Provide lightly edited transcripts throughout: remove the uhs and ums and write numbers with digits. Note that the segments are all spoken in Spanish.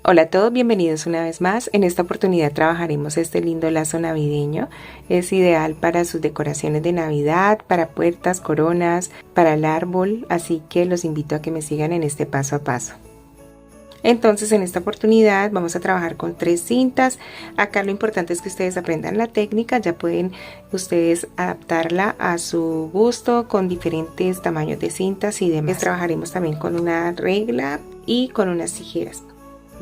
Hola a todos, bienvenidos una vez más. En esta oportunidad trabajaremos este lindo lazo navideño. Es ideal para sus decoraciones de Navidad, para puertas, coronas, para el árbol, así que los invito a que me sigan en este paso a paso. Entonces en esta oportunidad vamos a trabajar con 3 cintas. Acá lo importante es que ustedes aprendan la técnica, ya pueden ustedes adaptarla a su gusto con diferentes tamaños de cintas y demás. Trabajaremos también con una regla y con unas tijeras.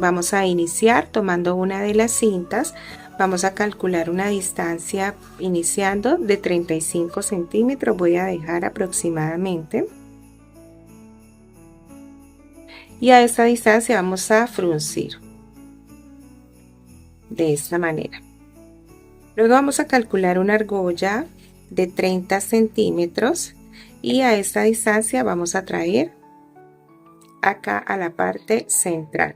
Vamos a iniciar tomando una de las cintas. Vamos a calcular una distancia iniciando de 35 centímetros. Voy a dejar aproximadamente. Y a esta distancia vamos a fruncir. De esta manera. Luego vamos a calcular una argolla de 30 centímetros. Y a esta distancia vamos a traer acá a la parte central.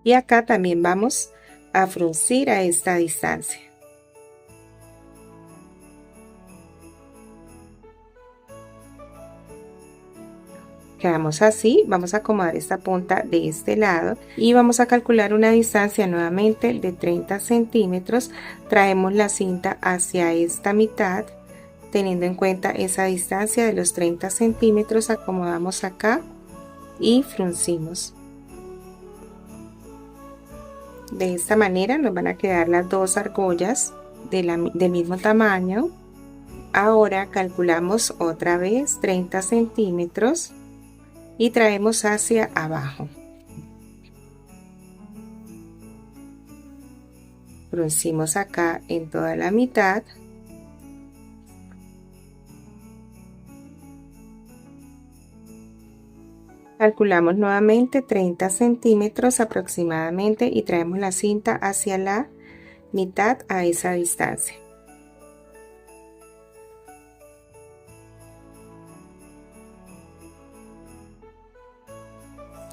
Y acá también vamos a fruncir a esta distancia. Quedamos así. Vamos a acomodar esta punta de este lado y vamos a calcular una distancia nuevamente de 30 centímetros. Traemos la cinta hacia esta mitad, teniendo en cuenta esa distancia de los 30 centímetros. Acomodamos acá y fruncimos. De esta manera nos van a quedar las dos argollas del mismo tamaño. Ahora calculamos otra vez 30 centímetros y traemos hacia abajo. Fruncimos acá en toda la mitad. Calculamos nuevamente 30 centímetros aproximadamente y traemos la cinta hacia la mitad a esa distancia.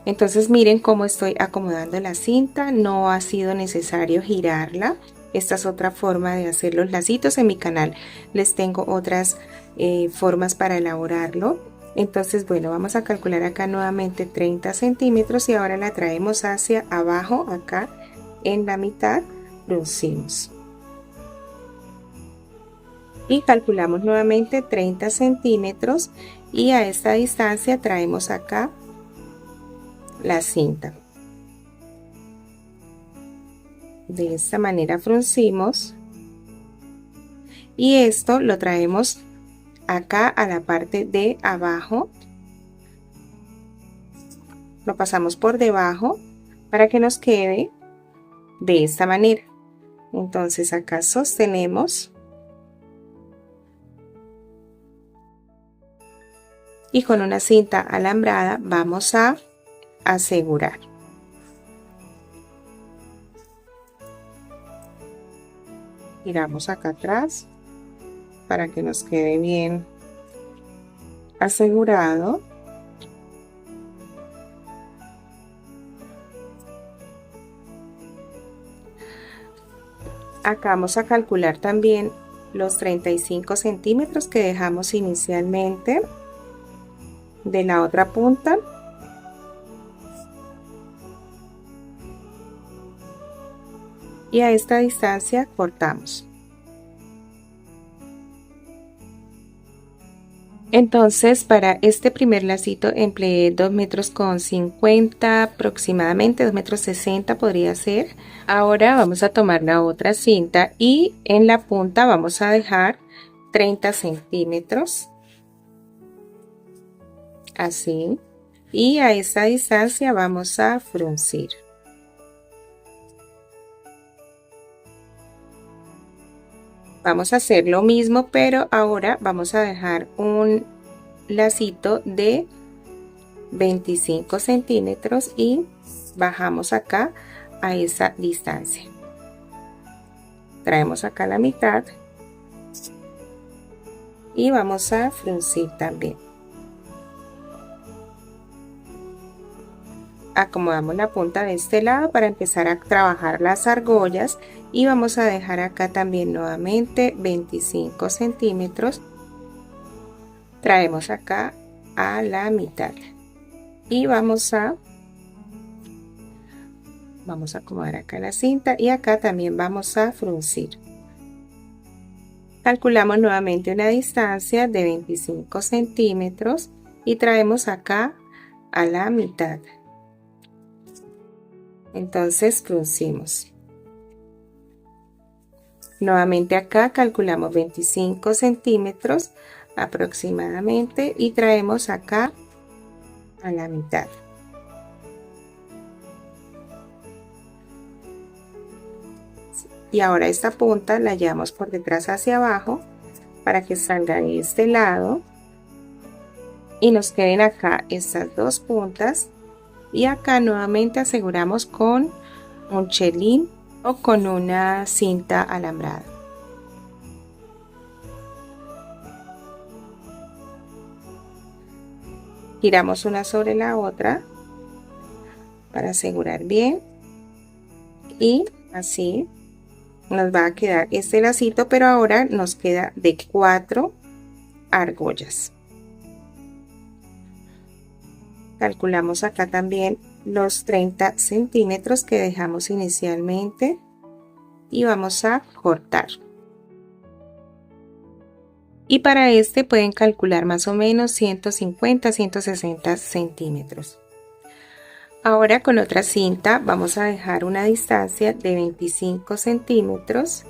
Entonces miren cómo estoy acomodando la cinta, no ha sido necesario girarla. Esta es otra forma de hacer los lacitos. En mi canal les tengo otras formas para elaborarlo. Entonces bueno, vamos a calcular acá nuevamente 30 centímetros y ahora la traemos hacia abajo, acá en la mitad fruncimos. Y calculamos nuevamente 30 centímetros y a esta distancia traemos acá la cinta. De esta manera fruncimos y esto lo traemos acá a la parte de abajo, lo pasamos por debajo para que nos quede de esta manera. Entonces acá sostenemos y con una cinta alambrada vamos a asegurar. Giramos acá atrás para que nos quede bien asegurado. Acá vamos a calcular también los 35 centímetros que dejamos inicialmente de la otra punta. Y a esta distancia cortamos. Entonces para este primer lacito empleé 2,50 metros aproximadamente, 2,60 metros podría ser. Ahora vamos a tomar la otra cinta y en la punta vamos a dejar 30 centímetros. Así. Y a esta distancia vamos a fruncir. Vamos a hacer lo mismo, pero ahora vamos a dejar un lacito de 25 centímetros y bajamos acá a esa distancia. Traemos acá la mitad y vamos a fruncir también. Acomodamos la punta de este lado para empezar a trabajar las argollas y vamos a dejar acá también nuevamente 25 centímetros. Traemos acá a la mitad. y vamos a acomodar acá la cinta y acá también vamos a fruncir. Calculamos nuevamente una distancia de 25 centímetros y traemos acá a la mitad. Entonces fruncimos. Nuevamente acá calculamos 25 centímetros aproximadamente y traemos acá a la mitad. Y ahora esta punta la llevamos por detrás hacia abajo para que salga de este lado y nos queden acá estas dos puntas, y acá nuevamente aseguramos con un chelín o con una cinta alambrada. Giramos una sobre la otra para asegurar bien y así nos va a quedar este lacito, pero ahora nos queda de 4 argollas. Calculamos acá también los 30 centímetros que dejamos inicialmente y vamos a cortar. Y para este pueden calcular más o menos 150-160 centímetros. Ahora con otra cinta vamos a dejar una distancia de 25 centímetros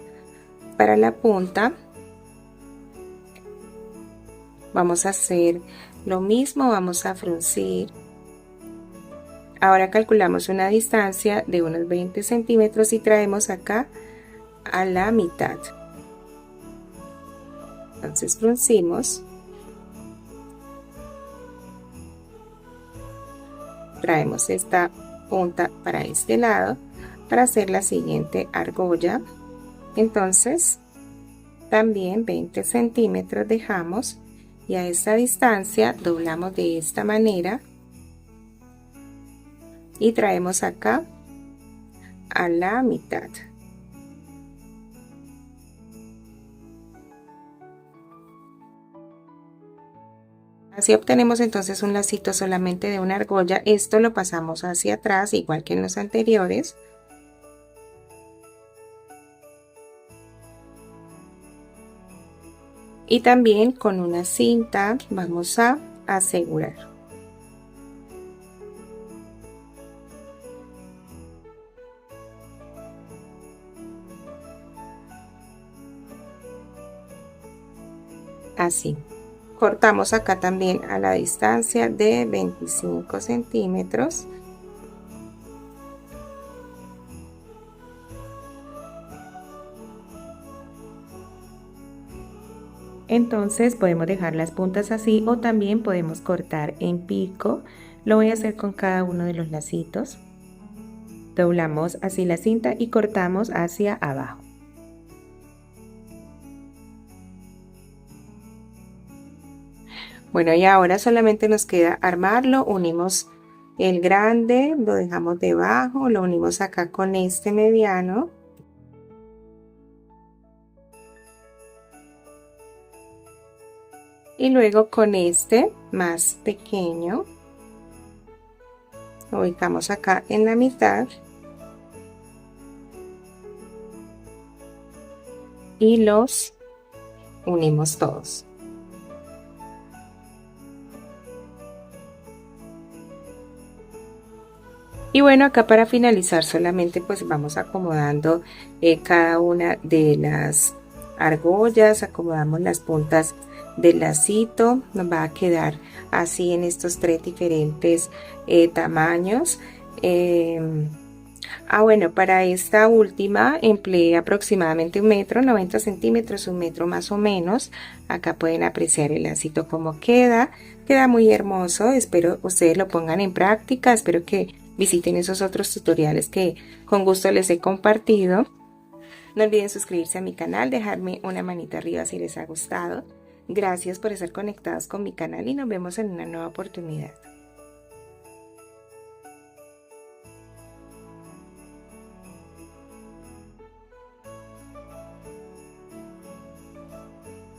para la punta. Vamos a hacer lo mismo, vamos a fruncir. Ahora calculamos una distancia de unos 20 centímetros y traemos acá a la mitad. Entonces fruncimos. Traemos esta punta para este lado para hacer la siguiente argolla. Entonces también 20 centímetros dejamos y a esta distancia doblamos de esta manera y traemos acá a la mitad. Así obtenemos entonces un lacito solamente de una argolla. Esto lo pasamos hacia atrás igual que en los anteriores. Y también con una cinta vamos a asegurar. Así. Cortamos acá también a la distancia de 25 centímetros. Entonces podemos dejar las puntas así o también podemos cortar en pico. Lo voy a hacer con cada uno de los lacitos. Doblamos así la cinta y cortamos hacia abajo. Bueno, y ahora solamente nos queda armarlo. Unimos el grande, lo dejamos debajo, lo unimos acá con este mediano. Y luego con este más pequeño, lo ubicamos acá en la mitad. Y los unimos todos. Y bueno, acá para finalizar solamente pues vamos acomodando cada una de las argollas, acomodamos las puntas del lacito, nos va a quedar así en estos 3 diferentes tamaños. Bueno, para esta última empleé aproximadamente 1 metro, 90 centímetros, 1 metro más o menos. Acá pueden apreciar el lacito como queda muy hermoso. Espero ustedes lo pongan en práctica, espero que visiten esos otros tutoriales que con gusto les he compartido. No olviden suscribirse a mi canal, dejarme una manita arriba si les ha gustado. Gracias por estar conectados con mi canal y nos vemos en una nueva oportunidad.